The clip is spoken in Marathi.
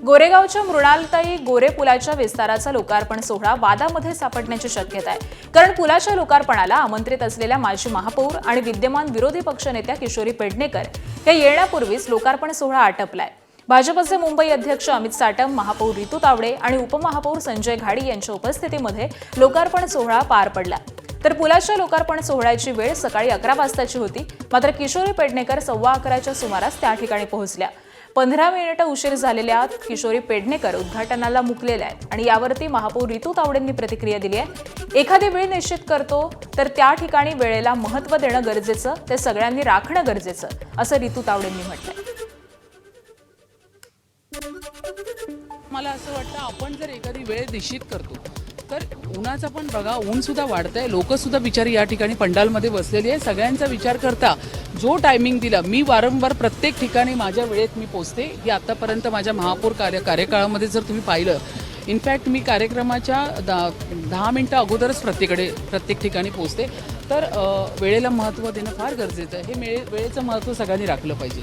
गोरेगावच्या मृणालताई गोरे पुलाच्या विस्ताराचा लोकार्पण सोहळा वादामध्ये सापडण्याची शक्यता आहे। कारण पुलाच्या लोकार्पणाला आमंत्रित असलेल्या माजी महापौर आणि विद्यमान विरोधी पक्षनेत्या किशोरी पेडणेकर या येण्यापूर्वीच लोकार्पण सोहळा आटपलाय। भाजपचे मुंबई अध्यक्ष अमित साटम, महापौर रितू तावडे आणि उपमहापौर संजय घाडी यांच्या उपस्थितीमध्ये लोकार्पण सोहळा पार पडला। तर पुलाच्या लोकार्पण सोहळ्याची वेळ सकाळी 11 वाजताची होती। मात्र किशोरी पेडणेकर 11:15च्या सुमारास त्या ठिकाणी पोहोचल्या। 15 मिनिटे उशीर झालेल्या किशोरी पेडणेकर उद्घाटनाला मुकलेल्या आहेत आणि यावरती महापौर रितू तावडेंनी प्रतिक्रिया दिली आहे। एखादी वेळ निश्चित करतो तर त्या ठिकाणी वेळेला महत्त्व देणं गरजेचं, ते सगळ्यांनी राखणं गरजेचं, असं रितू तावडेंनी म्हटलंय। मला असं वाटतं आपण जर एखादी वेळ निश्चित करतो तर उन्हाचा पण बघा, ऊन सुद्धा वाढतंय, लोक सुद्धा बिचारी या ठिकाणी पंडालमध्ये बसलेली आहे। सगळ्यांचा विचार करता जो टायमिंग दिला, मी वारंवार प्रत्येक ठिकाणी माझ्या वेळेत मी पोहोचते। ही आतापर्यंत माझ्या महापौर कार्यकाळामध्ये जर तुम्ही पाहिलं, इनफॅक्ट मी कार्यक्रमाच्या 10 मिनिटं अगोदरच प्रत्येक ठिकाणी पोहोचते। तर वेळेला महत्त्व देणं फार गरजेचं आहे। हे वेळेचं महत्त्व सगळ्यांनी राखलं पाहिजे।